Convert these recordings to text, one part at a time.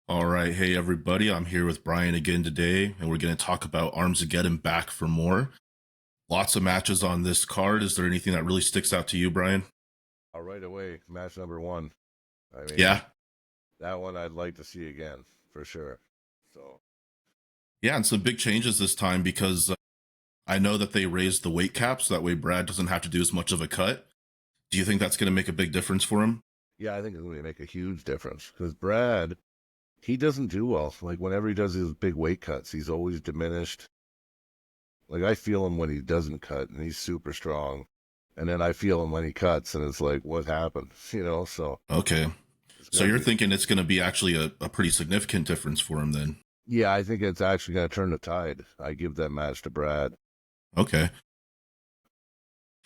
All right. Hey, everybody. I'm here with Brian again today, and we're going to talk about Armsageddon back for more. Lots of matches on this card. Is there anything that really sticks out to you, Brian? Right away, match number one. I mean, Yeah. that one I'd like to see again for sure. So, Yeah. And some big changes this time because I know that they raised the weight cap so that way Brad doesn't have to do as much of a cut. Do you think that's going to make a big difference for him? yeah, I think it's going to make a huge difference because Brad, he doesn't do well. Like, whenever he does his big weight cuts, he's always diminished. Like, I feel him when he doesn't cut and he's super strong. And then I feel him when he cuts and it's like, what happened? So. Okay. So you're thinking it's going to be actually a pretty significant difference for him then? Yeah, I think it's actually going to turn the tide. I give that match to Brad. Okay.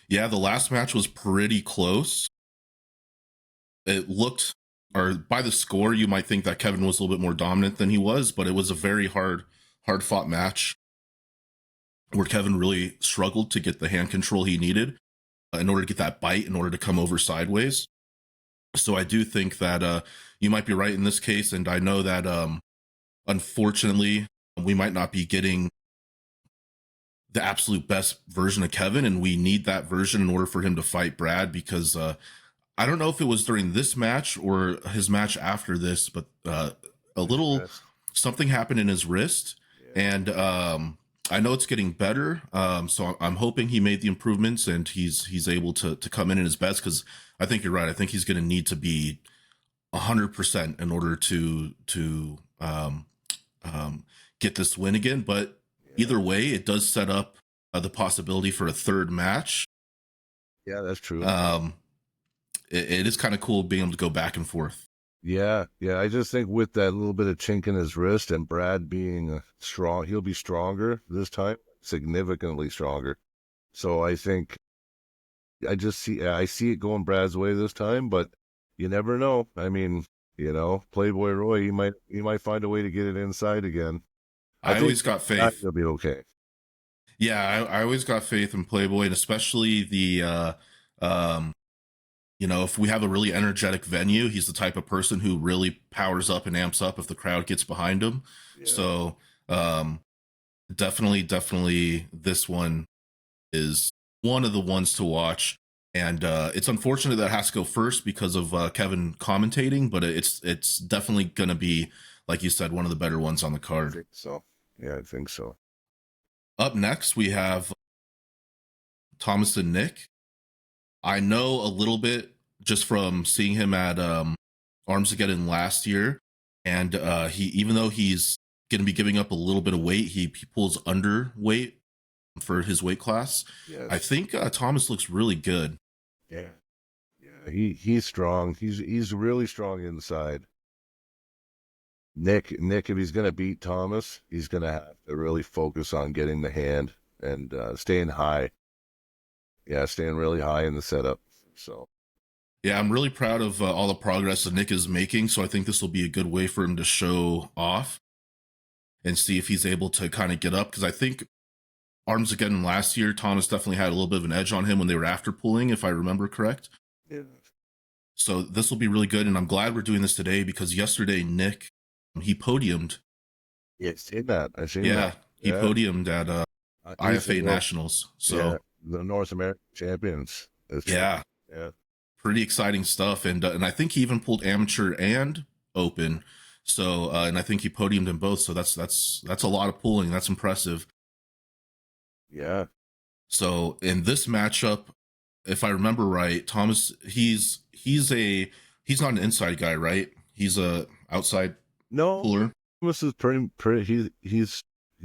Yeah, the last match was pretty close. It looked, or by the score, you might think that Kevin was a little bit more dominant than he was, but it was a very hard fought match where Kevin really struggled to get the hand control he needed in order to get that bite, in order to come over sideways. So I do think that you might be right in this case, and I know that unfortunately we might not be getting the absolute best version of Kevin, and we need that version in order for him to fight Brad, because I don't know if it was during this match or his match after this, but a little something happened in his wrist. Yeah. And I know it's getting better. So I'm hoping he made the improvements and he's able to come in his best, because I think you're right. I think he's going to need to be 100% in order to get this win again. But either way, it does set up the possibility for a third match. Yeah, that's true. It is kind of cool being able to go back and forth. Yeah. I just think with that little bit of chink in his wrist and Brad being strong, he'll be stronger this time, significantly stronger. So I think I see it going Brad's way this time, but you never know. I mean, Playboy Roy, he might find a way to get it inside again. I always got faith. He'll be okay. Yeah, I always got faith in Playboy, and especially the if we have a really energetic venue, he's the type of person who really powers up and amps up if the crowd gets behind him. Yeah. So definitely this one is one of the ones to watch. And it's unfortunate that it has to go first because of Kevin commentating, but it's definitely going to be, like you said, one of the better ones on the card. I think so. Yeah, I think so. Up next, we have Tomas and Nick. I know a little bit just from seeing him at Armsageddon last year, and he, even though he's going to be giving up a little bit of weight, he pulls underweight for his weight class. Yes. I think Tomas looks really good. Yeah, he's strong. He's really strong inside. Nick, if he's going to beat Tomas, he's going to have to really focus on getting the hand and staying high. Yeah, staying really high in the setup. So, yeah, I'm really proud of all the progress that Nick is making. So I think this will be a good way for him to show off and see if he's able to kind of get up. Because I think Armsageddon last year, Tomas definitely had a little bit of an edge on him when they were after pulling, if I remember correct. Yeah. So this will be really good. And I'm glad we're doing this today, because yesterday, Nick, he podiumed. Yeah, seen that. I seen that. Yeah, he podiumed at IFA Nationals. So the North American champions. Yeah. Pretty exciting stuff. And I think he even pulled amateur and open. So and I think he podiumed in both. So that's a lot of pulling. That's impressive. Yeah. So in this matchup, if I remember right, Tomas, he's not an inside guy, right? He's a outside puller. Tomas is pretty. He's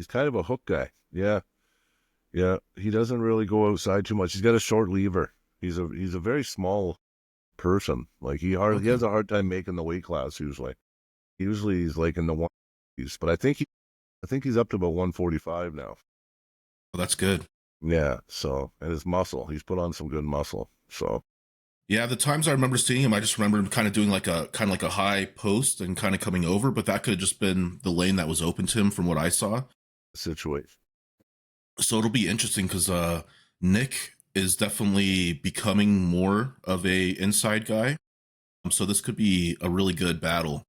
kind of a hook guy. Yeah. He doesn't really go outside too much. He's got a short lever. He's a very small person. Like he has a hard time making the weight class usually. Usually he's like in the 140s, but I think he's up to about 145 now. Oh, that's good. Yeah. So, and his muscle, he's put on some good muscle. So. Yeah, the times I remember seeing him, I just remember him kind of doing like a high post and kind of coming over, but that could have just been the lane that was open to him from what I saw. Situation. So it'll be interesting because Nick is definitely becoming more of a inside guy. So this could be a really good battle,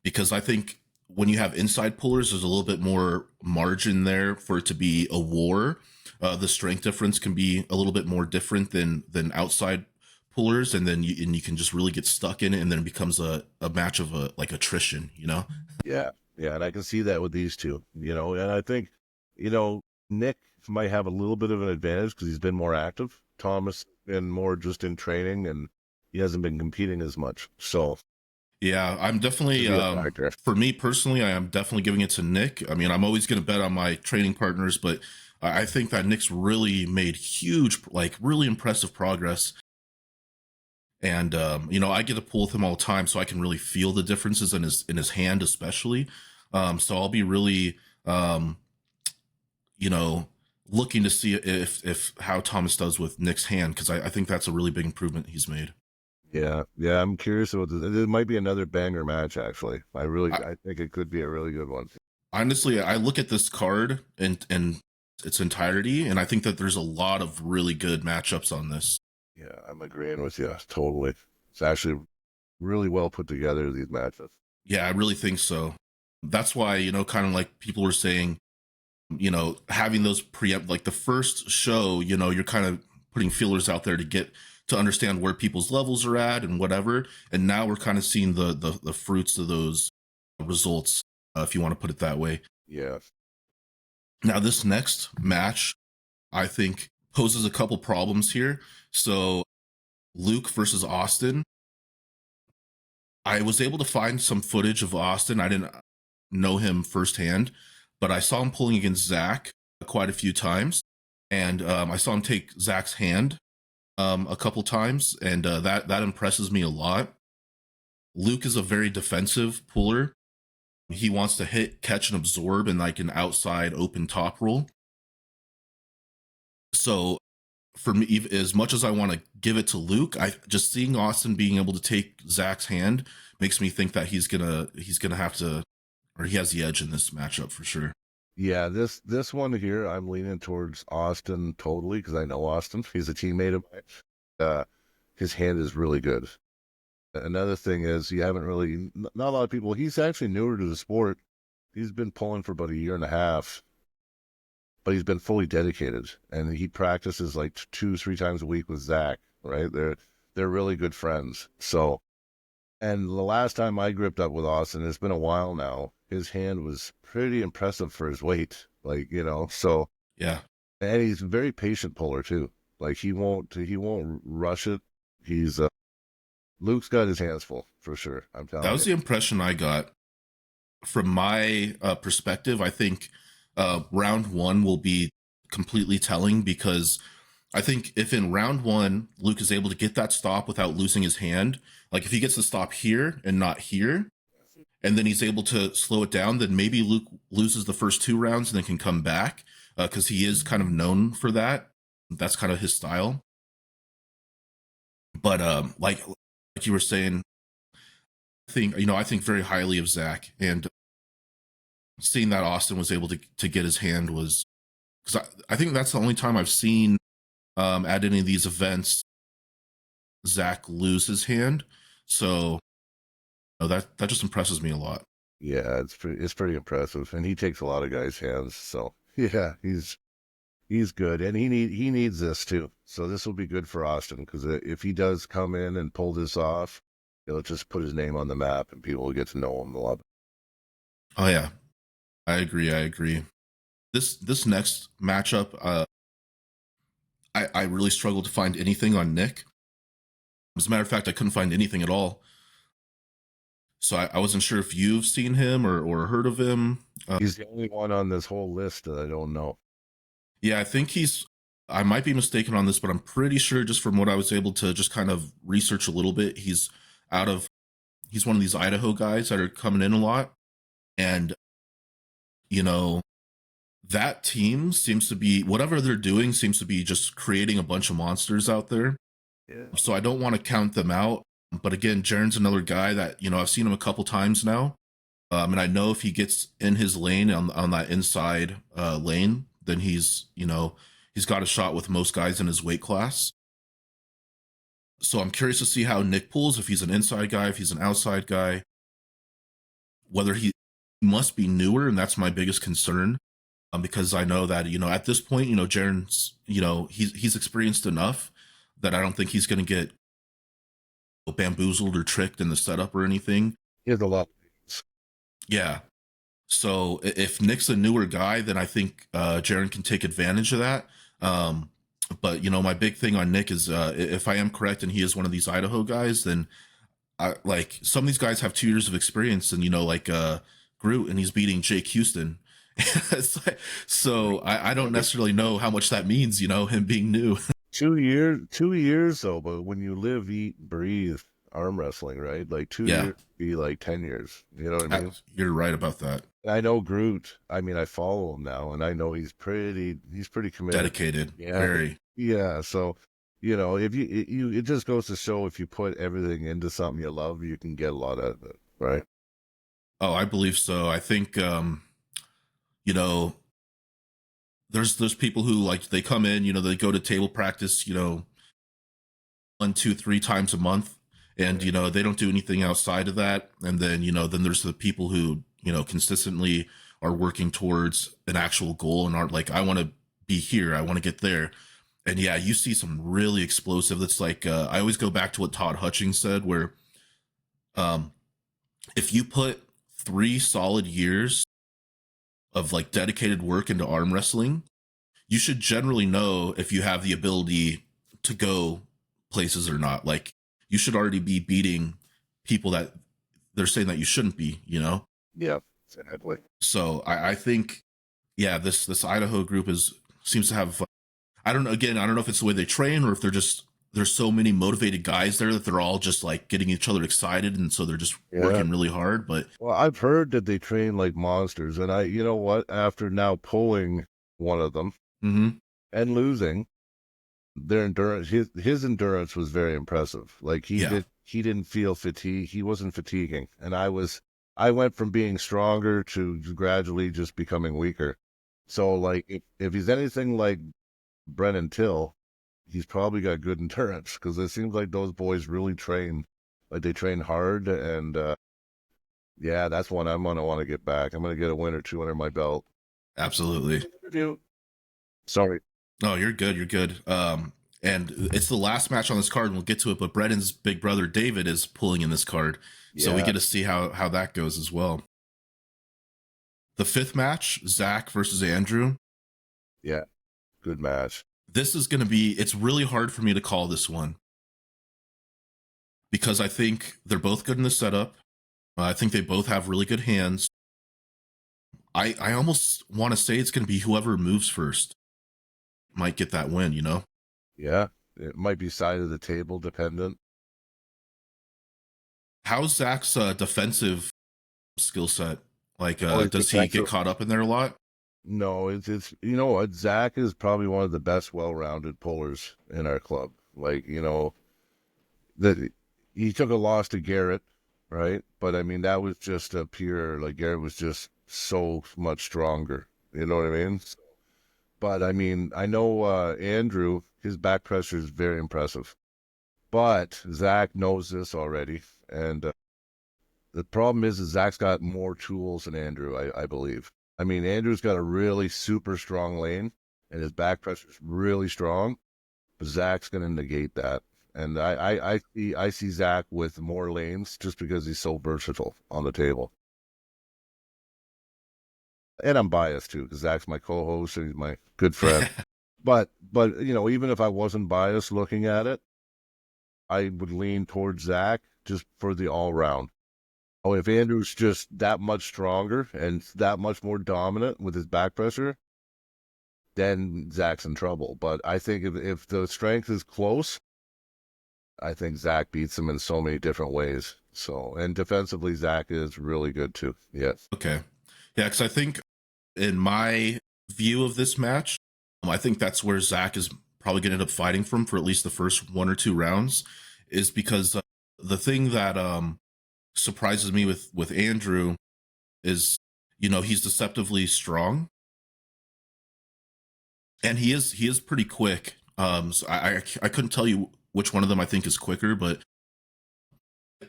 because I think when you have inside pullers, there's a little bit more margin there for it to be a war. The strength difference can be a little bit more different than outside pullers, and then you can just really get stuck in it, and then it becomes a match of like attrition, you know? Yeah, yeah, and I can see that with these two, and I think, Nick might have a little bit of an advantage because he's been more active. Tomas been more just in training, and he hasn't been competing as much. So Yeah, I'm definitely, for me personally, I am definitely giving it to Nick. I mean, I'm always going to bet on my training partners, but I think that Nick's really made huge, like really impressive progress. And, I get to pull with him all the time, so I can really feel the differences in his hand, especially. So I'll be really, looking to see if how Tomas does with Nick's hand, because I think that's a really big improvement he's made. Yeah, I'm curious about this. It might be another banger match, actually. I think it could be a really good one. Honestly, I look at this card and its entirety, and I think that there's a lot of really good matchups on this. Yeah, I'm agreeing with you totally. It's actually really well put together, these matches. Yeah, I really think so. That's why, kind of like people were saying, having those preempt, like the first show, you're kind of putting feelers out there to understand where people's levels are at and whatever. And now we're kind of seeing the fruits of those results, if you want to put it that way. Yeah. Now, this next match, I think, poses a couple problems here. So, Luke versus Austin. I was able to find some footage of Austin. I didn't know him firsthand, but I saw him pulling against Zack quite a few times. And I saw him take Zack's hand a couple times, and that impresses me a lot. Luke is a very defensive puller. He wants to hit, catch, and absorb in like an outside open top roll. So for me, as much as I want to give it to Luke, I just seeing Austin being able to take Zack's hand makes me think that he's gonna have to, or he has the edge in this matchup for sure. Yeah, this one here, I'm leaning towards Austin totally because I know Austin. He's a teammate of mine. His hand is really good. Another thing is not a lot of people, he's actually newer to the sport. He's been pulling for about a year and a half, but he's been fully dedicated, and he practices like 2-3 times a week with Zack, right? They're really good friends. So, and the last time I gripped up with Austin, it's been a while now, his hand was pretty impressive for his weight, so. Yeah. And he's a very patient puller too. Like he won't rush it. Luke's got his hands full for sure. I'm telling you. That was the impression I got from my perspective. I think round one will be completely telling, because I think if in round one Luke is able to get that stop without losing his hand, like if he gets the stop here and not here, and then he's able to slow it down, then maybe Luke loses the first 2 rounds and then can come back, because he is kind of known for that. That's kind of his style. But like you were saying, I think very highly of Zack, and seeing that Austin was able to get his hand was, because I think that's the only time I've seen at any of these events Zack lose his hand. So that just impresses me a lot. Yeah, it's pretty impressive, and he takes a lot of guys' hands. So yeah, he's good, and he needs this too. So this will be good for Austin, because if he does come in and pull this off, he'll just put his name on the map, and people will get to know him a lot. Oh yeah, I agree. This next matchup, I really struggled to find anything on Nick. As a matter of fact, I couldn't find anything at all. So I wasn't sure if you've seen him or heard of him. He's the only one on this whole list that I don't know. Yeah, I think I might be mistaken on this, but I'm pretty sure, just from what I was able to just kind of research a little bit, he's one of these Idaho guys that are coming in a lot. And, that team seems to be, whatever they're doing seems to be just creating a bunch of monsters out there. Yeah. So I don't want to count them out. But again, Jeron's another guy that, I've seen him a couple times now. And I know if he gets in his lane on that inside lane, then he's got a shot with most guys in his weight class. So I'm curious to see how Nick pulls, if he's an inside guy, if he's an outside guy. whether he must be newer, and that's my biggest concern. Because I know that, at this point, Jeron's, he's experienced enough that I don't think he's going to get bamboozled or tricked in the setup or anything. He has a lot. Yeah. So if Nick's a newer guy, then I think Jeron can take advantage of that. But my big thing on Nick is if I am correct and he is one of these Idaho guys, then like some of these guys have 2 years of experience, and like Groot, and he's beating Jake Houston. So I don't necessarily know how much that means, him being new. 2 years though, but when you live, eat, breathe arm wrestling, right? Like 2 years be like 10 years. You know what I mean? You're right about that. I know Groot. I mean, I follow him now, and I know he's pretty committed, dedicated. Yeah, very. Yeah. So, if you it just goes to show if you put everything into something you love, you can get a lot out of it, right? Oh, I believe so. I think there's people who like they come in, they go to table practice, 1, 2, 3 times a month, and they don't do anything outside of that. And then then there's the people who consistently are working towards an actual goal and aren't like, I want to be here, I want to get there. And yeah, you see some really explosive. That's like I always go back to what Todd Hutchings said, where if you put 3 solid years of like dedicated work into arm wrestling, you should generally know if you have the ability to go places or not. Like you should already be beating people that they're saying that you shouldn't be, Yeah, exactly. So I think, yeah, this Idaho group seems to have, I don't know if it's the way they train or if there's so many motivated guys there that they're all just like getting each other excited, and so they're just working really hard. But well, I've heard that they train like monsters, and you know what? After now pulling one of them and losing, their endurance, his endurance was very impressive. Like he didn't feel fatigue. He wasn't fatiguing, and I went from being stronger to gradually just becoming weaker. So like if he's anything like Brennan Till, he's probably got good endurance, because it seems like those boys really train, like they train hard, and yeah, that's one I'm gonna want to get back. I'm gonna get a win or 2 under my belt. Absolutely. Sorry. No, you're good. You're good. And it's the last match on this card, and we'll get to it. But Brennan's big brother David is pulling in this card, so we get to see how that goes as well. The 5th match, Zack versus Andrew. Yeah, good match. This is going to be, it's really hard for me to call this one because I think they're both good in the setup. I think they both have really good hands. I almost want to say it's going to be whoever moves first might get that win, Yeah, it might be side of the table dependent. How's Zach's defensive skill set? Like, does he get caught up in there a lot? No, it's you know what, Zack is probably one of the best well-rounded pullers in our club. Like, that he took a loss to Garrett, right? But I mean, that was just a pure, like, Garrett was just so much stronger. You know what I mean? But I mean, I know Andrew, his back pressure is very impressive. But Zack knows this already, and the problem is Zack's got more tools than Andrew, I believe. I mean, Andrew's got a really super strong lane, and his back pressure is really strong, but Zack's going to negate that. And I see Zack with more lanes just because he's so versatile on the table. And I'm biased too, because Zack's my co-host and he's my good friend. but even if I wasn't biased looking at it, I would lean towards Zack just for the all round. Oh, if Andrew's just that much stronger and that much more dominant with his back pressure, then Zack's in trouble. But I think if the strength is close, I think Zack beats him in so many different ways. So, and defensively, Zack is really good too. Yes. Okay. Yeah, because I think in my view of this match, I think that's where Zack is probably going to end up fighting from for at least the first 1 or 2 rounds, is because the thing that surprises me with Andrew is, he's deceptively strong, and he is pretty quick. So I couldn't tell you which one of them I think is quicker, but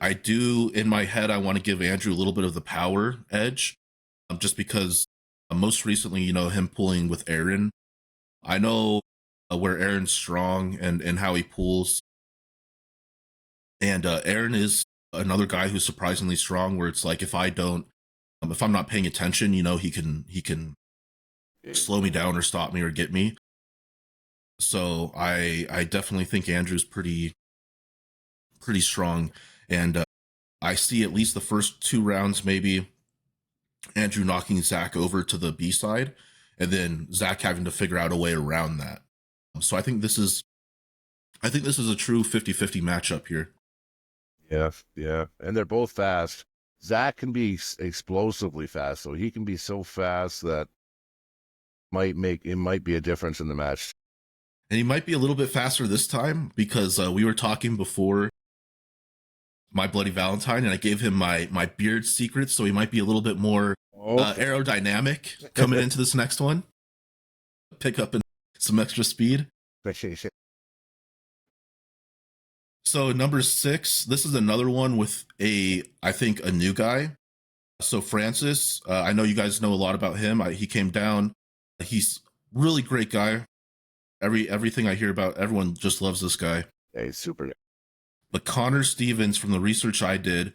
I do, in my head, I want to give Andrew a little bit of the power edge, just because most recently, him pulling with Aaron. I know where Aaron's strong and how he pulls. And Aaron is another guy who's surprisingly strong, where it's like if I'm not paying attention, he can slow me down or stop me or get me. So I definitely think Andrew's pretty strong, and I see at least the first 2 rounds maybe Andrew knocking Zack over to the B side, and then Zack having to figure out a way around that. So I think this is a true 50-50 matchup here. Yeah, and they're both fast. Zack can be explosively fast, so he can be so fast that might be a difference in the match. And he might be a little bit faster this time because we were talking before my Bloody Valentine, and I gave him my beard secret, so he might be a little bit more aerodynamic coming into this next one. Pick up some extra speed. So number 6, this is another one with I think a new guy. So Francis, I know you guys know a lot about him. He came down. He's really great guy. Everything I hear about, everyone just loves this guy. Yeah, he's super. But Connor Stevens, from the research I did,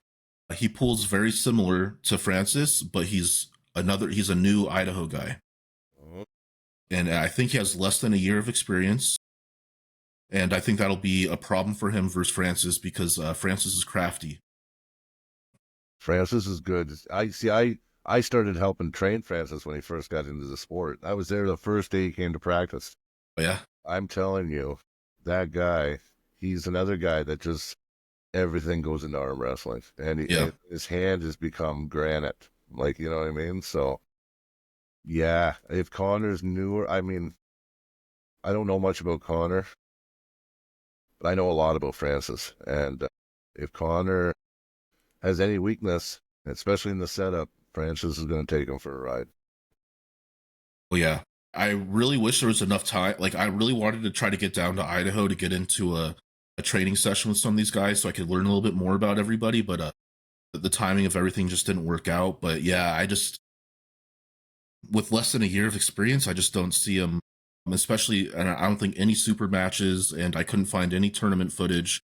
he pulls very similar to Francis, but he's a new Idaho guy. And I think he has less than a year of experience. And I think that'll be a problem for him versus Francis because Francis is crafty. Francis is good. I started helping train Francis when he first got into the sport. I was there the first day he came to practice. Oh, yeah? I'm telling you, that guy, he's another guy that just everything goes into arm wrestling. And his hand has become granite. Like, you know what I mean? So, yeah, if Connor's newer, I mean, I don't know much about Connor, but I know a lot about Francis. And if Connor has any weakness, especially in the setup, Francis is going to take him for a ride. Well, yeah. I really wish there was enough time. Like, I really wanted to try to get down to Idaho to get into a training session with some of these guys so I could learn a little bit more about everybody, but the timing of everything just didn't work out. But yeah, with less than a year of experience, I just don't see him, especially, and I don't think any super matches, and I couldn't find any tournament footage.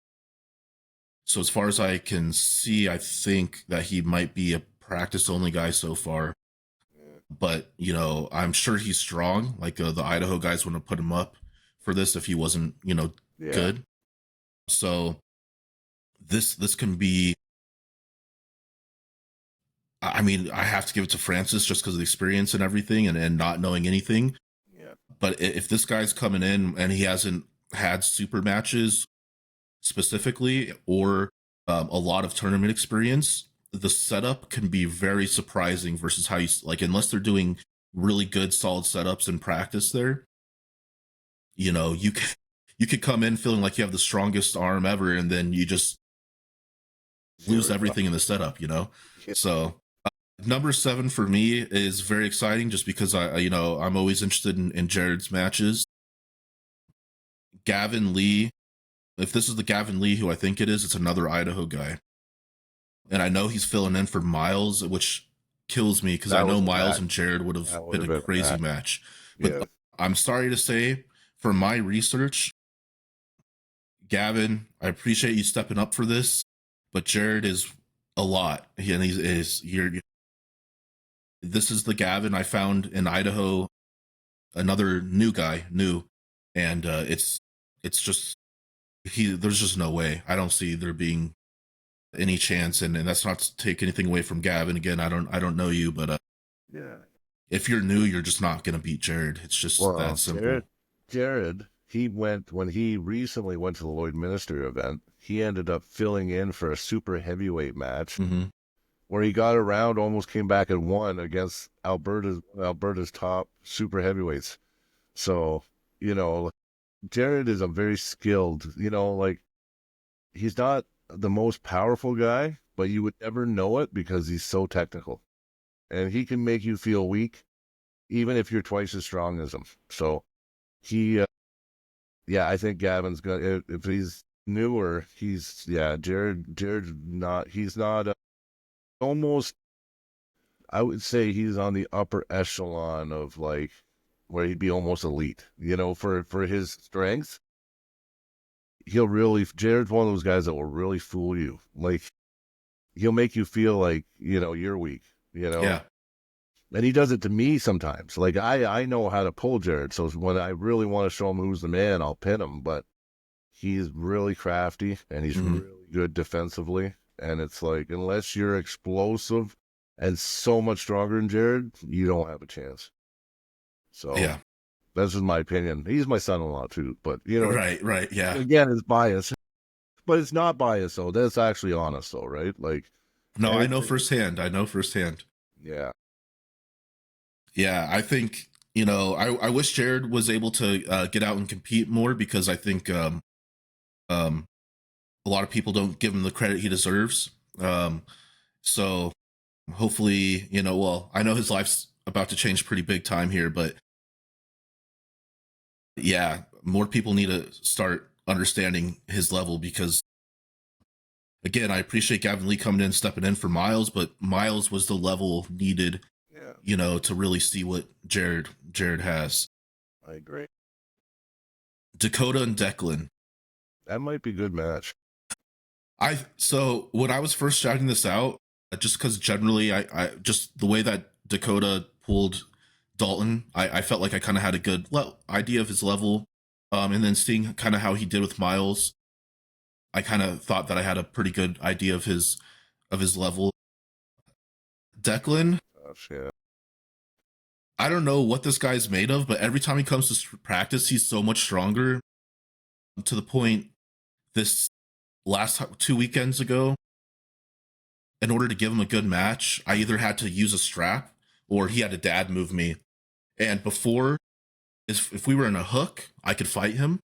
So as far as I can see, I think that he might be a practice-only guy so far. But, I'm sure he's strong. Like, the Idaho guys wouldn't have put him up for this if he wasn't, good. So this can be, I mean, I have to give it to Francis just because of the experience and everything and not knowing anything. Yeah. But if this guy's coming in and he hasn't had super matches specifically or a lot of tournament experience, the setup can be very surprising versus how unless they're doing really good solid setups in practice there, you could come in feeling like you have the strongest arm ever and then you just lose everything in the setup. So number 7 for me is very exciting just because I'm always interested in Jared's matches. Gavin Lee. If this is the Gavin Lee who I think it is, it's another Idaho guy. And I know he's filling in for Miles, which kills me because I know Miles and Jared would have been a crazy match. But I'm sorry to say, for my research, Gavin, I appreciate you stepping up for this, but Jared is a lot. This is the Gavin I found in Idaho, another new guy, and it's just there's just no way. I don't see there being any chance, and that's not to take anything away from Gavin. Again, I don't know you, but if you're new, you're just not gonna beat Jared. It's just that simple. Jared, when he recently went to the Lloydminster event, he ended up filling in for a super heavyweight match where he got around, almost came back and won against Alberta's top super heavyweights. So, Jared is a very skilled, he's not the most powerful guy, but you would never know it because he's so technical. And he can make you feel weak, even if you're twice as strong as him. So I think Gavin's going to, if he's newer. Jared's not. He's not. Almost. I would say he's on the upper echelon of like where he'd be almost elite. You know, for his strength, Jared's one of those guys that will really fool you. Like he'll make you feel like you're weak. You know. Yeah. And he does it to me sometimes. Like I know how to pull Jared. So when I really want to show him who's the man, I'll pin him. But he's really crafty and he's Mhm. really good defensively. And it's like, unless you're explosive and so much stronger than Jared, you don't have a chance. So Yeah. that's just my opinion. He's my son-in-law too, but Right. Yeah. again, it's bias. But it's not bias though. That's actually honest though, right? Like No, I know anything. firsthand. I know firsthand. Yeah. Yeah, I think, I wish Jared was able to get out and compete more because I think um, a lot of people don't give him the credit he deserves. So hopefully, well, I know his life's about to change pretty big time here, but yeah, more people need to start understanding his level because, again, I appreciate Gavin Lee coming in, stepping in for Miles, but Miles was the level needed, Yeah. to really see what Jared has. I agree. Dakota and Deklan. That might be a good match. So when I was first shouting this out, just because generally I just the way that Dakota pulled Dalton, I felt like I kind of had a good idea of his level. And then seeing kind of how he did with Miles, I kind of thought that I had a pretty good idea of his level. Deklan, Gosh, yeah. I don't know what this guy's made of, but every time he comes to practice, he's so much stronger to the point this last 2 weekends ago, in order to give him a good match, I either had to use a strap or he had a dad move me. And before, if we were in a hook, I could fight him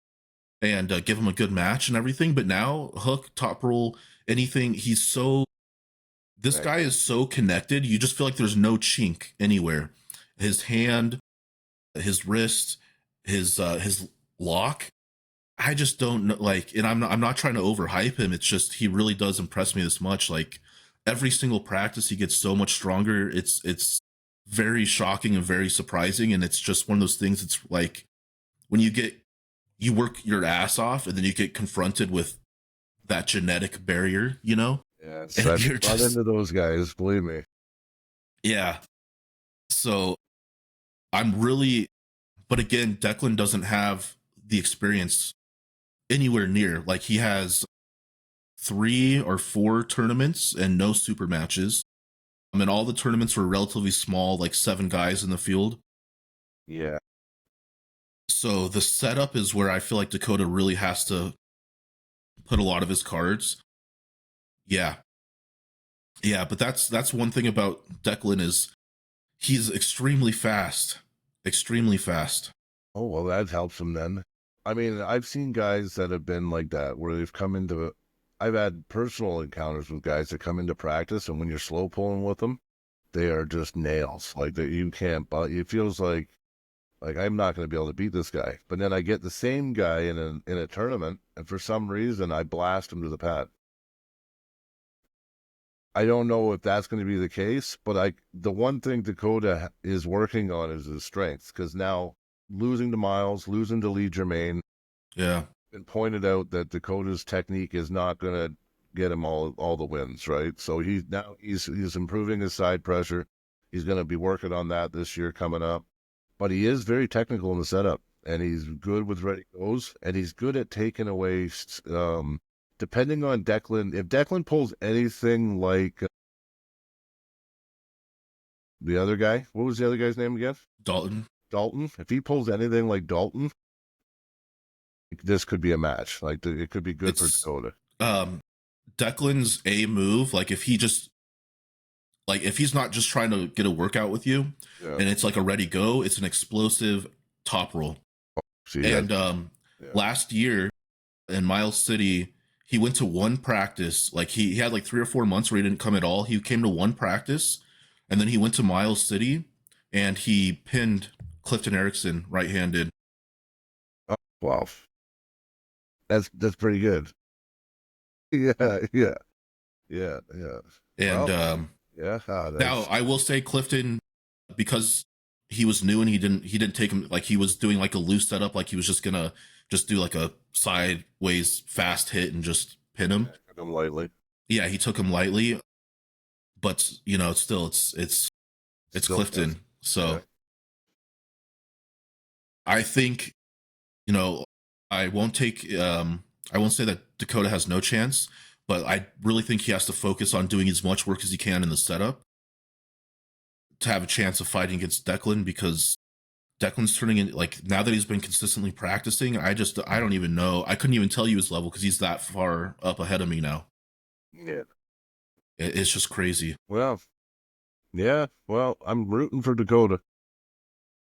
and give him a good match and everything. But now, hook, top roll, anything, this Right. guy is so connected. You just feel like there's no chink anywhere. His hand, his wrist, his lock. I just don't know. Like, and I'm not trying to overhype him. It's just he really does impress me this much. Like every single practice, he gets so much stronger. It's very shocking and very surprising. And it's just one of those things. It's like when you work your ass off, and then you get confronted with that genetic barrier. Yeah, And so I've you're run just into those guys, believe me. yeah. So I'm really, but again, Deklan doesn't have the experience anywhere near. Like he has 3 or 4 tournaments and no super matches. And all the tournaments were relatively small, like 7 guys in the field. Yeah. So the setup is where I feel like Dakota really has to put a lot of his cards. Yeah. Yeah, but that's one thing about Deklan is he's extremely fast. Extremely fast. Oh, well, that helps him then. I mean, I've seen guys that have been like that, where they've come into, I've had personal encounters with guys that come into practice, and when you're slow pulling with them, they are just nails. Like that you can't, but it feels like I'm not going to be able to beat this guy. But then I get the same guy in a tournament, and for some reason I blast him to the pad. I don't know if that's going to be the case, but the one thing Dakota is working on is his strength, because now losing to Miles, losing to Lee Germain, Yeah. and pointed out that Dakota's technique is not going to get him all the wins, right? So he's improving his side pressure. He's going to be working on that this year coming up, but he is very technical in the setup, and he's good with ready goes, and he's good at taking away. Depending on Deklan, if Deklan pulls anything like the other guy, what was the other guy's name again? Dalton. Dalton. If he pulls anything like Dalton, this could be a match. Like it could be good for Dakota. Declan's a move, like if he's not just trying to get a workout with you, and it's like a ready go, it's an explosive top roll. And last year in Miles City, he went to one practice. Like he had like 3 or 4 months where he didn't come at all. He came to one practice, and then he went to Miles City and he pinned Clifton Erickson right-handed. Oh, wow. That's pretty good. Yeah, yeah, yeah. And Well, yeah, now I will say Clifton, because he was new and he didn't take him, like he was doing like a loose setup, like he was just gonna just do like a sideways fast hit and just pin him. took him lightly. Yeah, he took him lightly, but you know, still it's Still missed. Clifton. Yeah. So I think, you know, I won't take I won't say that Dakota has no chance, but I really think he has to focus on doing as much work as he can in the setup to have a chance of fighting against Deklan, because Declan's turning in, like, now that he's been consistently practicing, I don't even know. I couldn't even tell you his level because he's that far up ahead of me now. Yeah. It's just crazy. Well, yeah. Well, I'm rooting for Dakota.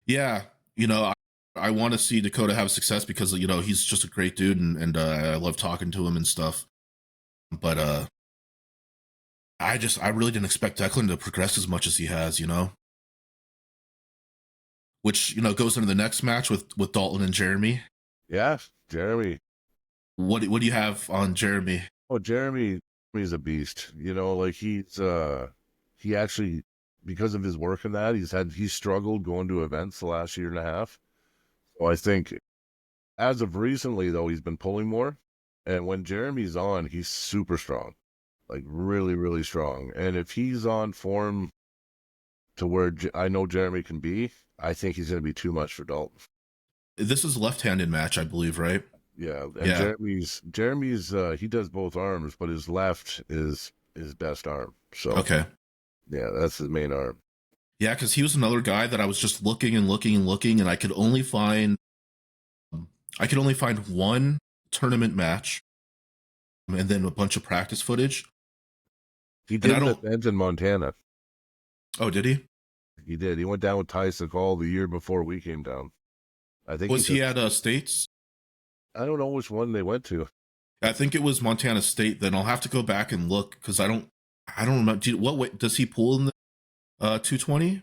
Yeah, you know, I want to see Dakota have success because, you know, he's just a great dude, and I love talking to him and stuff. But I really didn't expect Declan to progress as much as he has, you know. Which, you know, goes into the next match with Dalton and Jeremy. Yeah, Jeremy. What do you have on Jeremy? Oh, Jeremy's a beast. You know, like he actually, because of his work in that, he's struggled going to events the last year and a half. So I think as of recently though, he's been pulling more. And when Jeremy's on, he's super strong. Like really, really strong. And if he's on form to where I know Jeremy can be, I think he's going to be too much for Dalton. This is a left-handed match, I believe, right? Yeah, and Yeah. Jeremy's he does both arms, but his left is his best arm. So Okay. yeah, that's his main arm. Yeah, because he was another guy that I was just looking and looking and looking, and I could only find one tournament match, and then a bunch of practice footage. He did an event in Montana. Oh, did he? He did. He went down with Tyson Hall the year before we came down. I think Was he at States? I don't know which one they went to. I think it was Montana State. Then I'll have to go back and look because I don't remember. What weight does he pull in the 220?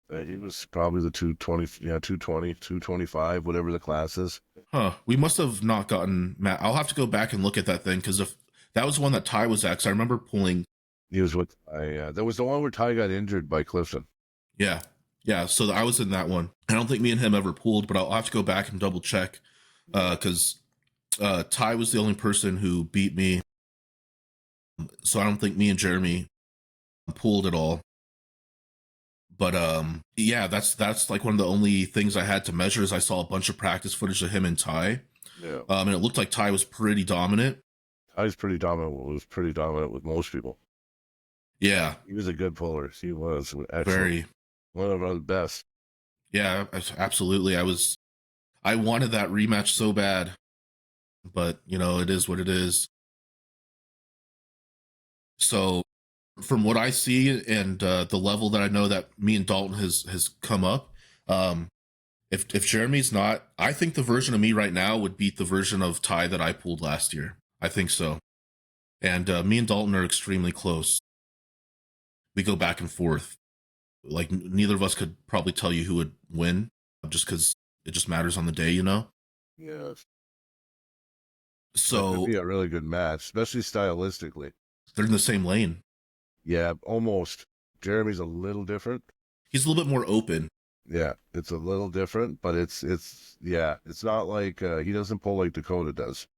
He was probably the 220, 220, 225, whatever the class is. Huh. We must have not gotten Matt. I'll have to go back and look at that thing because if that was one that Ty was at, because I remember pulling. He was with that was the one where Ty got injured by Clifton. Yeah. Yeah. So I was in that one. I don't think me and him ever pooled, but I'll have to go back and double check because Ty was the only person who beat me. So I don't think me and Jeremy pooled at all. But yeah, that's like one of the only things I had to measure is I saw a bunch of practice footage of him and Ty. Yeah. And it looked like Ty was pretty dominant. Ty's pretty dominant. Was pretty dominant with most people. Yeah. He was a good puller. He was excellent. Very. One of our best. Yeah, absolutely. I wanted that rematch so bad, but you know, it is what it is. So from what I see and the level that I know that me and Dalton has come up, if Jeremy's not, I think the version of me right now would beat the version of Ty that I pulled last year. I think so. And me and Dalton are extremely close. We go back and forth. Like neither of us could probably tell you who would win, just because it just matters on the day, you know? Yeah. So it would be a really good match, especially stylistically. They're in the same lane. Yeah, almost. Jeremy's a little different. He's a little bit more open. Yeah, it's a little different, but it's not like he doesn't pull like Dakota does.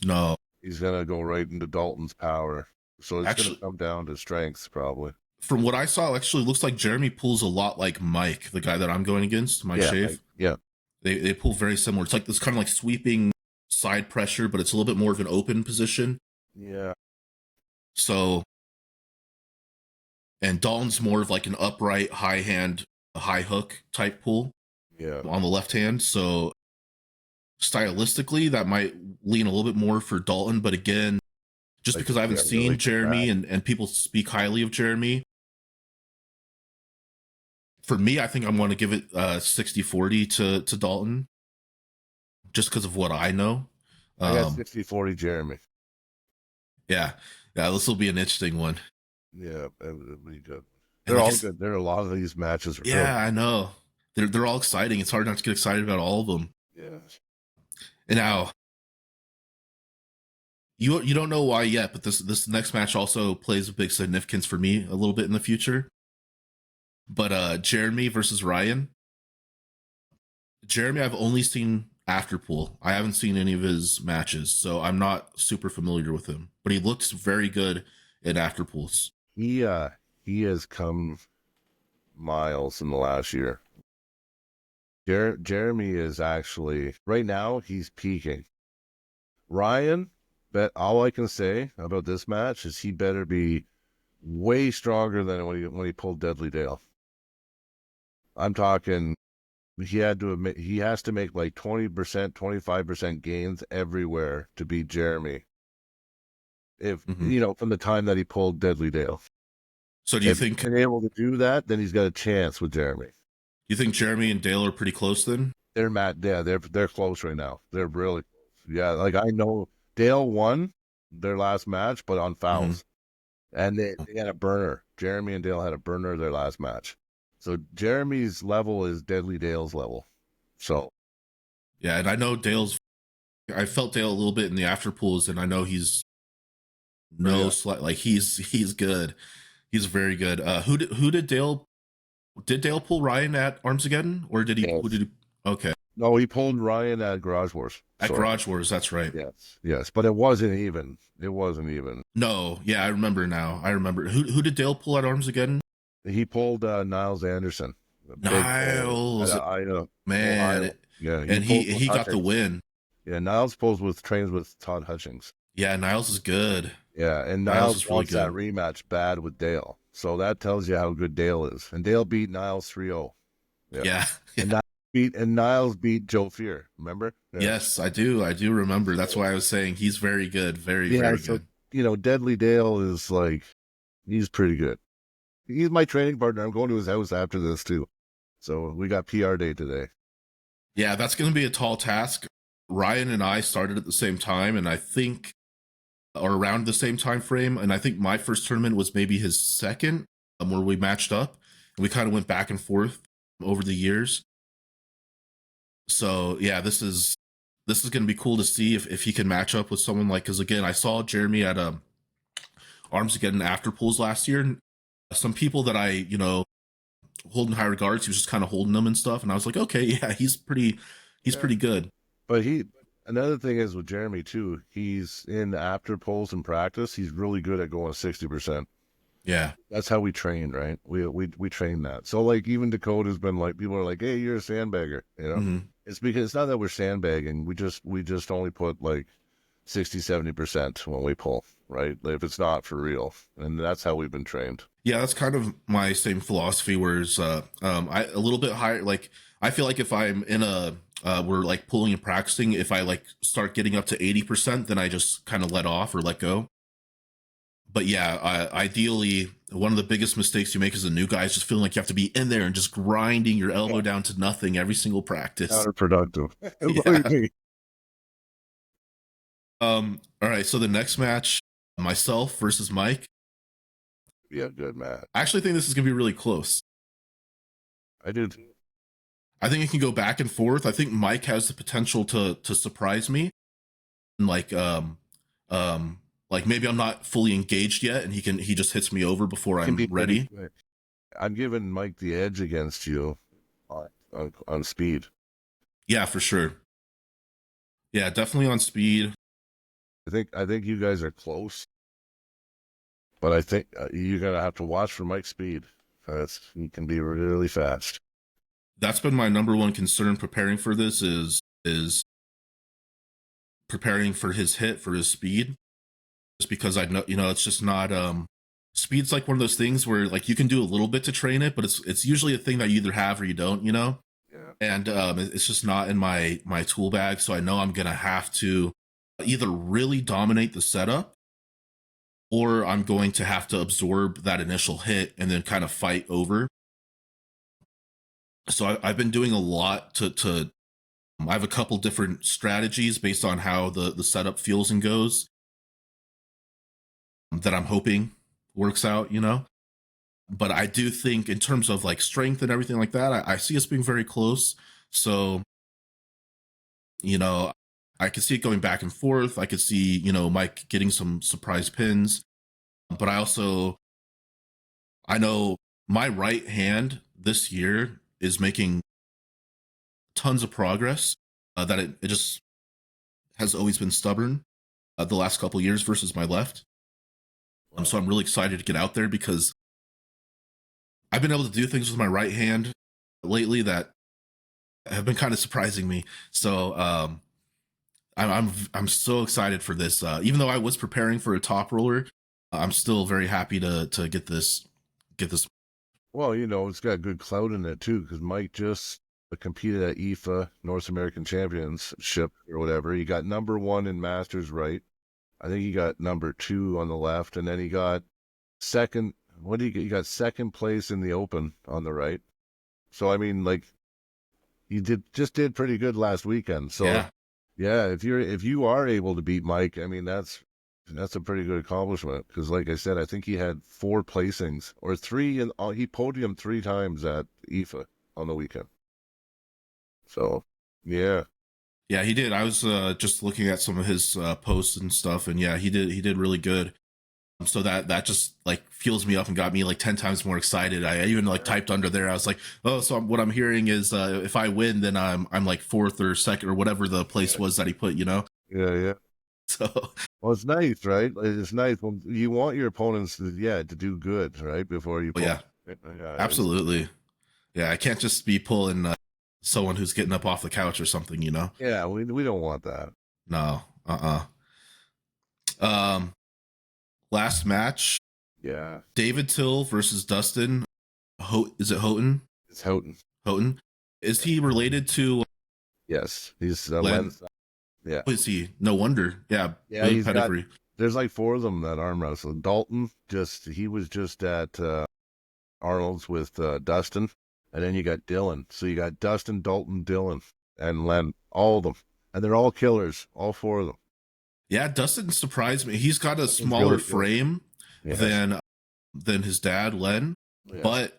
No. He's gonna go right into Dalton's power. So it's gonna come down to strengths probably. From what I saw, it actually looks like Jeremy pulls a lot like Mike, the guy that I'm going against, Mike Schaaf. Yeah. They pull very similar. It's like this kind of like sweeping side pressure, but it's a little bit more of an open position. Yeah. So, and Dalton's more of like an upright, high hand, high hook type pull. Yeah. On the left hand. So stylistically, that might lean a little bit more for Dalton. But again, just because I haven't seen really Jeremy and people speak highly of Jeremy, for me, I think I'm going to give it 60-40 to Dalton, just because of what I know. I got 60-40 Jeremy. Yeah, this will be an interesting one. Yeah, it'll be good. They're all good. There are a lot of these matches. Yeah, I know. They're all exciting. It's hard not to get excited about all of them. Yeah. And now, You don't know why yet, but this next match also plays a big significance for me a little bit in the future. But Jeremy versus Ryan. Jeremy, I've only seen Afterpool. I haven't seen any of his matches, so I'm not super familiar with him. But he looks very good in Afterpools. He has come miles in the last year. Jeremy is actually right now he's peaking. Ryan, but all I can say about this match is he better be way stronger than when he pulled Deadly Dale. I'm talking he has to make like 20%, 25% gains everywhere to beat Jeremy. If from the time that he pulled Deadly Dale. So do you think he's able to do that, then he's got a chance with Jeremy. You think Jeremy and Dale are pretty close then? They're close right now. They're really, like I know Dale won their last match, but on fouls. And they had a burner. Jeremy and Dale had a burner their last match. So Jeremy's level is Deadly Dale's level. So. Yeah, and I know I felt Dale a little bit in the Afterpools, and I know he's he's good. He's very good. Who did Dale pull Ryan at Armsageddon, or did he? Yes. Who did he? Okay. No, he pulled Ryan at Garage Wars. Garage Wars, that's right. Yes, but it wasn't even. No, yeah, I remember now. I remember. Who did Dale pull at Armsageddon? He pulled Niles Anderson. Niles, I know, man. Yeah, and he got the win. Yeah, Niles trains with Todd Hutchings. Yeah, Niles is good. Yeah, and Niles wants that rematch bad with Dale. So that tells you how good Dale is. And Dale beat Niles 3-0. Yeah. And Niles beat Joe Fear, remember? Yeah. Yes, I do. I do remember. That's why I was saying he's very good. Very good. Deadly Dale is he's pretty good. He's my training partner. I'm going to his house after this too. So we got PR day today. Yeah, that's going to be a tall task. Ryan and I started at the same time, and I think, or around the same time frame. And I think my first tournament was maybe his second, where we matched up. And we kind of went back and forth over the years. So yeah, this is going to be cool to see if he can match up with someone because again, I saw Jeremy at Armsageddon Afterpools last year, and some people that I hold in high regards, he was just kind of holding them and stuff, and I was like, okay, yeah, he's pretty good. But another thing is with Jeremy too, he's in Afterpools in practice, he's really good at going 60%. Yeah, that's how we train, right? We train that. So even Dakota's been people are like, hey, you're a sandbagger, It's because it's not that we're sandbagging. We just only put 60-70% when we pull, right? If it's not for real, and that's how we've been trained. Yeah, that's kind of my same philosophy. Whereas I a little bit higher. I feel like if I'm in we're pulling and practicing, if I start getting up to 80%, then I just kind of let off or let go. But yeah, ideally, one of the biggest mistakes you make as a new guy is just feeling like you have to be in there and just grinding your elbow down to nothing every single practice. Counterproductive. All right, so the next match, myself versus Mike. Yeah, good match. I actually think this is gonna be really close. I do. I think it can go back and forth. I think Mike has the potential to surprise me. Maybe I'm not fully engaged yet, and he just hits me over before I'm ready. I'm giving Mike the edge against you on speed. Yeah, for sure. Yeah, definitely on speed. I think you guys are close, but I think you're gonna have to watch for Mike's speed. He can be really fast. That's been my number one concern preparing for this is preparing for his hit, for his speed. Just because I know, it's just not, speed's one of those things where you can do a little bit to train it, but it's usually a thing that you either have or you don't, Yeah. And it's just not in my tool bag. So I know I'm going to have to either really dominate the setup, or I'm going to have to absorb that initial hit and then kind of fight over. So I've been doing a lot to I have a couple different strategies based on how the setup feels and goes that I'm hoping works out, But I do think in terms of strength and everything like that, I see us being very close. So, I could see it going back and forth. I could see, you know, Mike getting some surprise pins. But I know my right hand this year is making tons of progress. That it just has always been stubborn the last couple of years versus my left. So I'm really excited to get out there because I've been able to do things with my right hand lately that have been kind of surprising me. So I'm so excited for this. Even though I was preparing for a top roller, I'm still very happy to get this. Well, you know, it's got good clout in it too, because Mike just competed at IFA North American Championship or whatever. He got number 1 in Masters right. I think he got number 2 on the left, and then he got second. What did he get? He got second place in the Open on the right. So I mean, like, he did pretty good last weekend. So yeah, if you are able to beat Mike, I mean that's a pretty good accomplishment. Because like I said, I think he had 4 placings or 3, and he podiumed 3 times at IFA on the weekend. So yeah. Yeah, he did. I was just looking at some of his posts and stuff, and yeah, he did really good. So that just like fuels me up and got me like 10 times more excited. I even like typed under there. I was like, oh, so what I'm hearing is if I win, then I'm like 4th or 2nd or whatever the place was that he put, you know? Yeah. So well, it's nice, right? It's nice when you want your opponents to do good, right? Before you pull. Yeah, absolutely. Yeah, I can't just be pulling someone who's getting up off the couch or something, you know? Yeah, we don't want that. No. Last match. Yeah. David Till versus Dustin. Is it Houghton? It's Houghton. Houghton. Is he related to? Yes, he's Len. Yeah. Is he? No wonder. Yeah. Yeah, he's pedigree. There's like 4 of them that arm wrestle. Dalton he was just at Arnold's with Dustin, and then you got Dylan. So you got Dustin, Dalton, Dylan, and Len, all of them, and they're all killers, all 4 of them. Yeah, Dustin surprised me. He's got a smaller frame than his dad, Len, but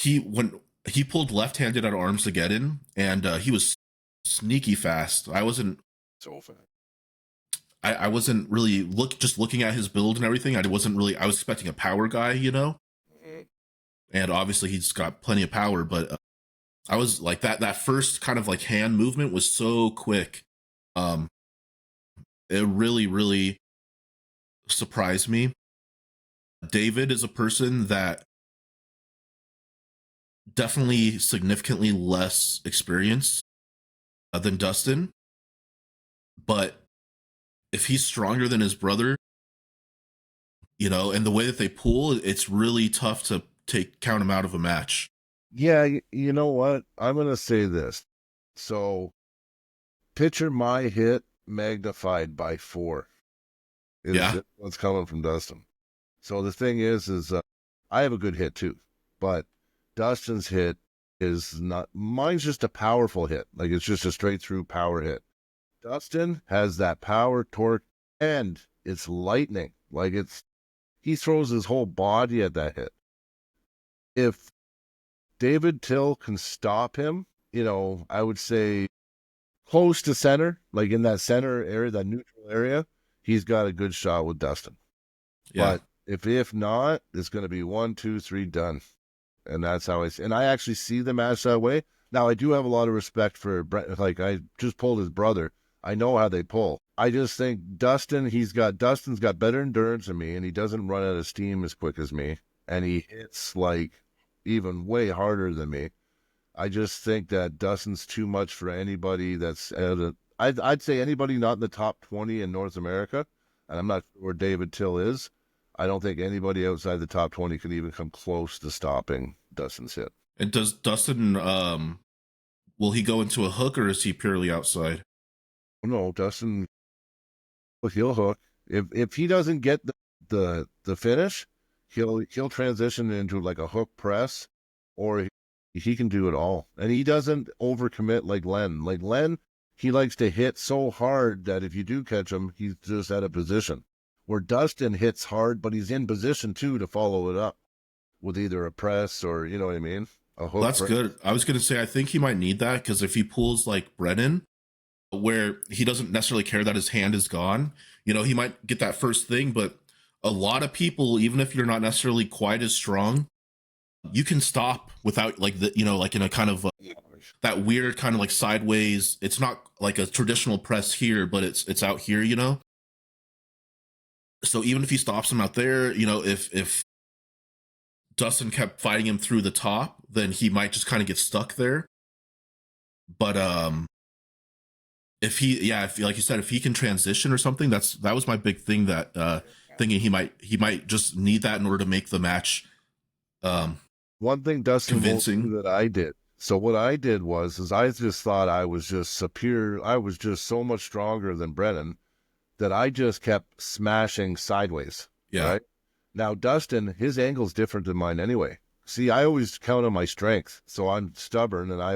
when he pulled left-handed at Armsageddon, and he was sneaky fast. I wasn't so fast. I wasn't really looking at his build and everything. I was expecting a power guy, you know, and obviously he's got plenty of power, but I was like that first kind of like hand movement was so quick. It really, really surprised me. David is a person that definitely significantly less experience than Dustin, but if he's stronger than his brother, you know, and the way that they pull, it's really tough to count him out of a match. Yeah, you know what? I'm going to say this. So, picture my hit magnified by 4. What's coming from Dustin. So the thing is I have a good hit too, but Dustin's hit is not. Mine's just a powerful hit, like it's just a straight through power hit. Dustin has that power, torque, and it's lightning. Like he throws his whole body at that hit. If David Till can stop him, you know, I would say close to center, like in that center area, that neutral area, he's got a good shot with Dustin. Yeah. But if not, it's going to be 1, 2, 3 done. And that's how I actually see the match that way. Now, I do have a lot of respect for Brett. Like, I just pulled his brother. I know how they pull. I just think Dustin's got better endurance than me, and he doesn't run out of steam as quick as me. And he hits, like, even way harder than me. I just think that Dustin's too much for anybody that's I'd say anybody not in the top 20 in North America, and I'm not sure where David Till is. I don't think anybody outside the top 20 can even come close to stopping Dustin's hit. And does Dustin, will he go into a hook, or is he purely outside? No, Dustin, he'll hook. If he doesn't get the finish, he'll transition into like a hook press, or he can do it all. And he doesn't overcommit like Len. Like Len, he likes to hit so hard that if you do catch him, he's just out of position. Where Dustin hits hard, but he's in position too to follow it up with either a press or, you know what I mean? A hook. Well, that's good. I was going to say, I think he might need that, because if he pulls like Brennan, where he doesn't necessarily care that his hand is gone. You know, he might get that first thing, but a lot of people, even if you're not necessarily quite as strong, you can stop without like the, you know, like in a kind of that weird kind of like sideways. It's not like a traditional press here, but it's out here, you know. So even if he stops him out there, you know, if Dustin kept fighting him through the top, then he might just kind of get stuck there. But if he, yeah, if like you said, if he can transition or something, that was my big thing, that thinking he might just need that in order to make the match one thing Dustin convincing that I did. So what I did is I just thought I was just superior. I was just so much stronger than Brennan that I just kept smashing sideways. Yeah. Right? Now, Dustin, his angle's different than mine anyway. See, I always count on my strength. So I'm stubborn and I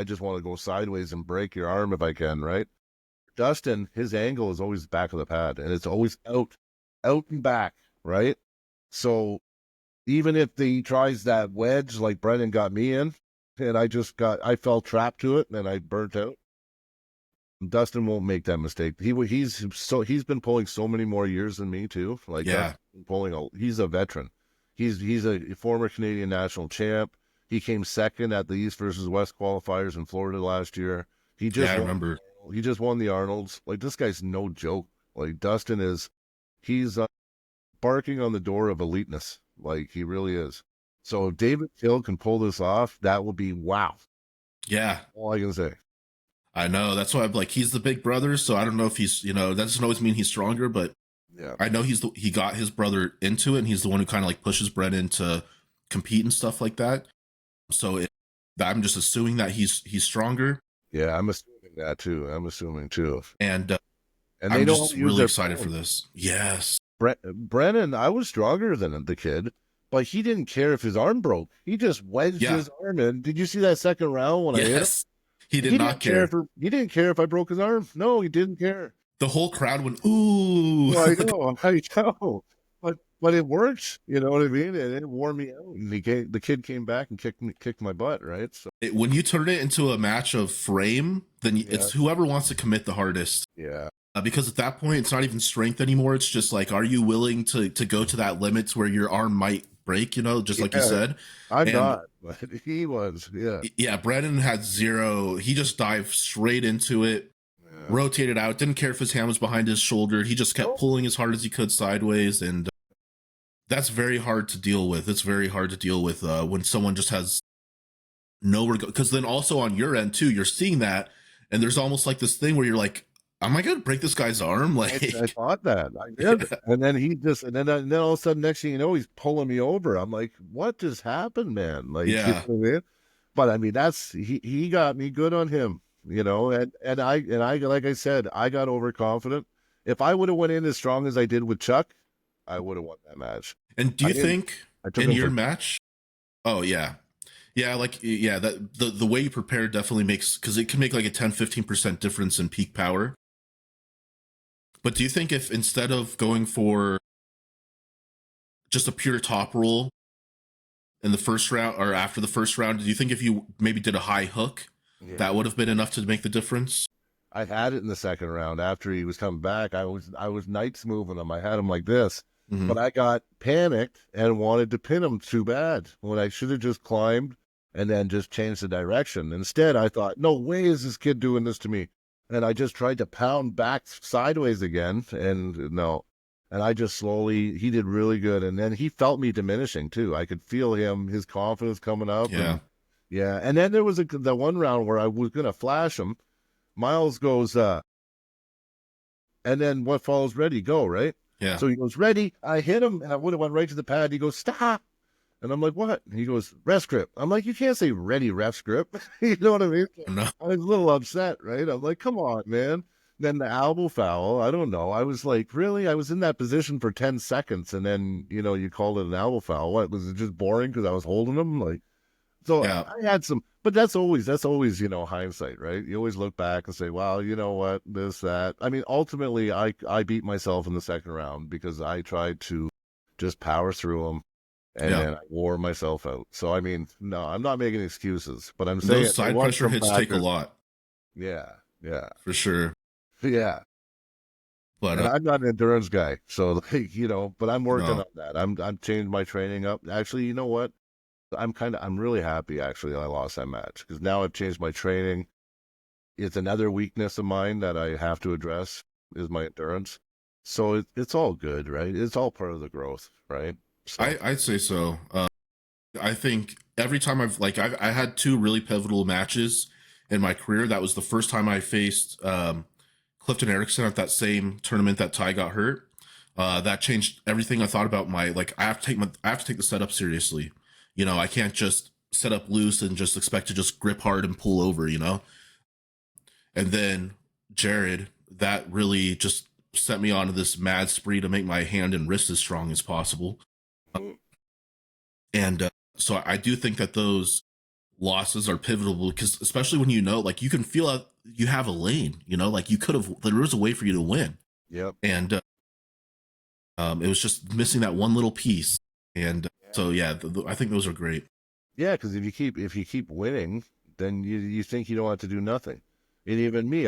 just want to go sideways and break your arm if I can, right? Dustin, his angle is always the back of the pad and it's always out and back, right? So even if he tries that wedge like Brennan got me in, and I fell trapped to it and I burnt out. Dustin won't make that mistake. He's been pulling so many more years than me too. Like, yeah, he's a veteran. He's a former Canadian national champ. He came second at the East versus West qualifiers in Florida last year. I remember. He just won the Arnolds. Like, this guy's no joke. Like, Dustin he's barking on the door of eliteness. Like, he really is. So if David Hill can pull this off, that will be wow. Yeah. All I can say. I know. That's why I'm like, he's the big brother. So I don't know if he's, you know, that doesn't always mean he's stronger, but yeah, I know he got his brother into it, and he's the one who kind of like pushes Brennan to compete and stuff like that. So I'm just assuming that he's stronger. Yeah, I'm assuming that too. And and I'm just really excited for this. Yes. Brennan, I was stronger than the kid, but he didn't care if his arm broke. He just wedged his arm in. Did you see that second round when I hit him? He did not care. He didn't care if I broke his arm. No, he didn't care. The whole crowd went, ooh. I know. But it worked. You know what I mean? And it wore me out. And the kid came back and kicked my butt, right? So when you turn it into a match of frame, then it's whoever wants to commit the hardest. Yeah. Because at that point, it's not even strength anymore. It's just like, are you willing to go to that limit where your arm might break, you know, just like you said? I'm not, but he was, yeah. Yeah, Brennan had zero. He just dived straight into it, rotated out, didn't care if his hand was behind his shoulder. He just kept pulling as hard as he could sideways, and that's very hard to deal with. It's very hard to deal with when someone just has nowhere to go. Because then also on your end, too, you're seeing that, and there's almost like this thing where you're like, am I going to break this guy's arm? Like, I thought that. I did. Yeah. And then and then all of a sudden, next thing you know, he's pulling me over. I'm like, what just happened, man? Like, yeah. You know what I mean? But I mean, he got me good on him, you know, and I, like I said, I got overconfident. If I would have went in as strong as I did with Chuck, I would have won that match. And do you think in your match? Oh yeah. Yeah, that the way you prepare definitely makes, because it can make like a 10-15% difference in peak power. But do you think if instead of going for just a pure top roll in the first round or after the first round, do you think if you maybe did a high hook, that would have been enough to make the difference? I had it in the second round after he was coming back. I was Knights moving him. I had him like this, but I got panicked and wanted to pin him too bad when I should have just climbed and then just changed the direction. Instead, I thought, no way is this kid doing this to me. And I just tried to pound back sideways again, and no. And I just slowly, he did really good. And then he felt me diminishing too. I could feel his confidence coming up. Yeah. And then there was the one round where I was going to flash him. Miles goes, and then what follows, ready, go, right? Yeah. So he goes, ready. I hit him, and I would have went right to the pad. He goes, stop. And I'm like, what? And he goes, ref grip. I'm like, you can't say ready, ref grip. You know what I mean? No. I was a little upset, right? I'm like, come on, man. Then the elbow foul, I don't know. I was like, really? I was in that position for 10 seconds, and then, you know, you called it an elbow foul. What, was it just boring because I was holding him? Like, so I had some, but that's always, you know, hindsight, right? You always look back and say, well, you know what, this, that. I mean, ultimately, I beat myself in the second round because I tried to just power through him. And then I wore myself out. So, I mean, no, I'm not making excuses, but I'm saying those side pressure hits take a lot. Yeah. Yeah. for sure. Yeah. But And I'm not an endurance guy, so like, but I'm working no, on that. I'm changing my training up. Actually, you know what? I'm really happy actually I lost that match because now I've changed my training. It's another weakness of mine that I have to address is my endurance. So it's all good, right? It's all part of the growth, right? So I'd say so. I think every time I had two really pivotal matches in my career. That was the first time I faced Clifton Erickson at that same tournament that Ty got hurt. That changed everything I thought about I have to take the setup seriously. I can't just set up loose and just expect to just grip hard and pull over, And then Jared, that really just set me onto this mad spree to make my hand and wrist as strong as possible. And so I do think that those losses are pivotal because especially when you can feel out you have a lane, there was a way for you to win. yep. And it was just missing that one little piece. And so yeah, I think those are great. Yeah, because if you keep winning, then you think you don't have to do nothing. And even me,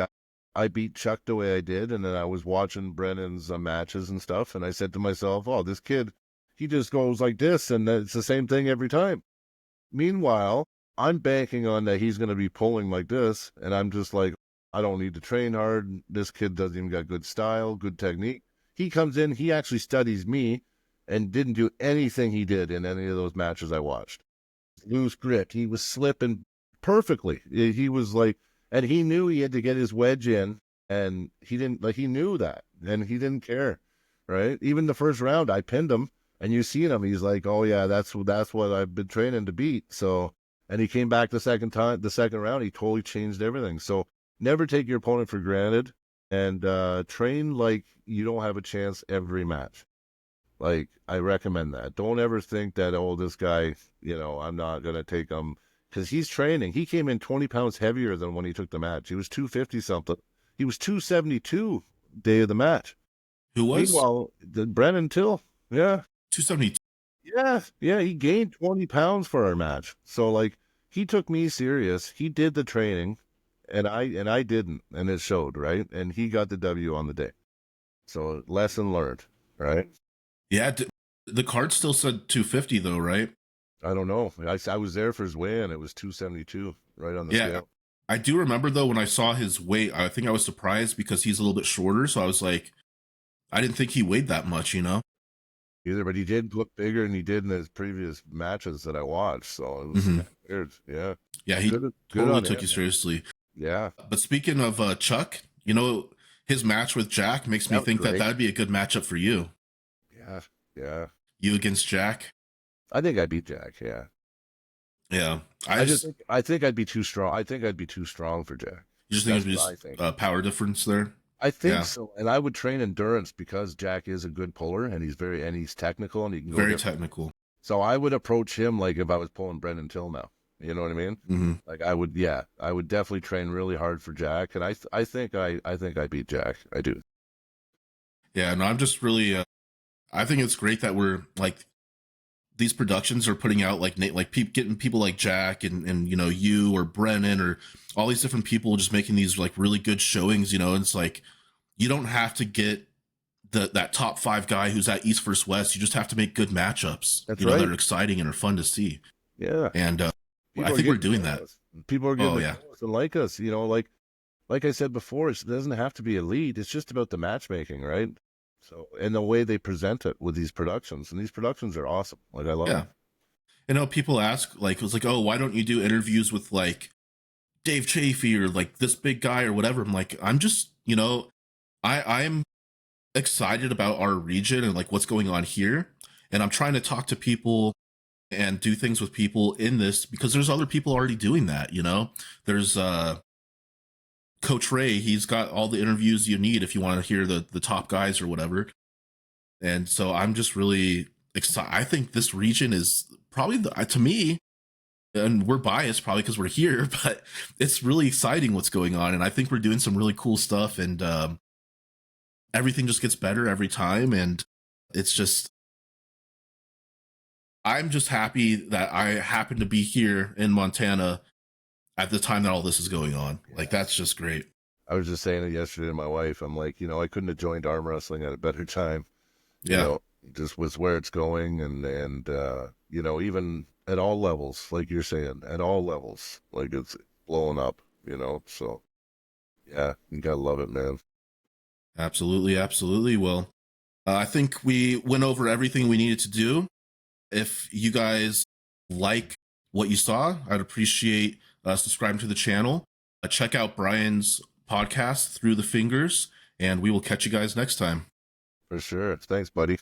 I beat Chuck the way I did, and then I was watching Brennan's matches and stuff, and I said to myself, "Oh, this kid, he just goes like this, and it's the same thing every time." Meanwhile, I'm banking on that he's going to be pulling like this, and I'm just like, I don't need to train hard. This kid doesn't even got good style, good technique. He comes in, he actually studies me, and didn't do anything he did in any of those matches I watched. Loose grip. He was slipping perfectly. He was like, and he knew he had to get his wedge in, and he didn't, he knew that, and he didn't care, right? Even the first round, I pinned him, and you seen him. He's like, oh yeah, that's what I've been training to beat. So, and he came back the second round, he totally changed everything. So never take your opponent for granted, and train like you don't have a chance every match. Like, I recommend that. Don't ever think that, oh, this guy, I'm not going to take him because he's training. He came in 20 pounds heavier than when he took the match. He was 250 something. He was 272 day of the match. Who was Meanwhile, Brennan Till, yeah. 272? Yeah, he gained 20 pounds for our match. So, like, he took me serious. He did the training, and I didn't, and it showed, right? And he got the W on the day. So, lesson learned, right? Yeah, the card still said 250 though, right? I don't know. I was there for his weigh-in. It was 272 right on the scale. I do remember though when I saw his weight, I think I was surprised because he's a little bit shorter. So I was like, I didn't think he weighed that much, Either, but he did look bigger than he did in his previous matches that I watched. So it was weird. Yeah. Yeah, he good totally on took him, you seriously. Yeah. But speaking of Chuck, his match with Jack makes me think that that'd be a good matchup for you. Yeah. You against Jack? I think I beat Jack. Yeah. Yeah. I think I'd be too strong. I think I'd be too strong for Jack. You just think it'd be just power difference there? I think so. And I would train endurance because Jack is a good puller and he's technical and he can go very technical. So I would approach him like if I was pulling Brendan Till now. You know what I mean? Mm-hmm. Like I would definitely train really hard for Jack, and I think I beat Jack. I do. Yeah, no, I'm just really. I think it's great that we're like these productions are putting out getting people like Jack and you or Brennan or all these different people just making these like really good showings. And it's like you don't have to get that top 5 guy who's at East versus West. You just have to make good matchups. That's right. That are exciting and are fun to see. Yeah, and I think we're doing that. People are getting and like us. Like I said before, it doesn't have to be elite. It's just about the matchmaking, right? So, and the way they present it with these productions, and these productions are awesome. Like I love them. People ask it was like, oh, why don't you do interviews with like Dave Chafee or like this big guy or whatever? I'm like, I'm just, I'm excited about our region and like what's going on here. And I'm trying to talk to people and do things with people in this because there's other people already doing that. There's Coach Ray. He's got all the interviews you need if you want to hear the top guys or whatever. And so I'm just really excited. I think this region is probably to me, and we're biased probably because we're here, but it's really exciting what's going on. And I think we're doing some really cool stuff, and everything just gets better every time. And it's just, I'm just happy that I happen to be here in Montana at the time that all this is going on. Like, that's just great. I was just saying it yesterday to my wife. I'm like, I couldn't have joined arm wrestling at a better time. You Yeah, know, just with where it's going, and even at all levels, like you're saying, at all levels, like it's blowing up. So yeah, you gotta love it, man. absolutely, absolutely. Well, I think we went over everything we needed to do. If you guys like what you saw, I'd appreciate subscribing to the channel. Check out Brian's podcast, Through the Fingers, and we will catch you guys next time. For sure. Thanks, buddy.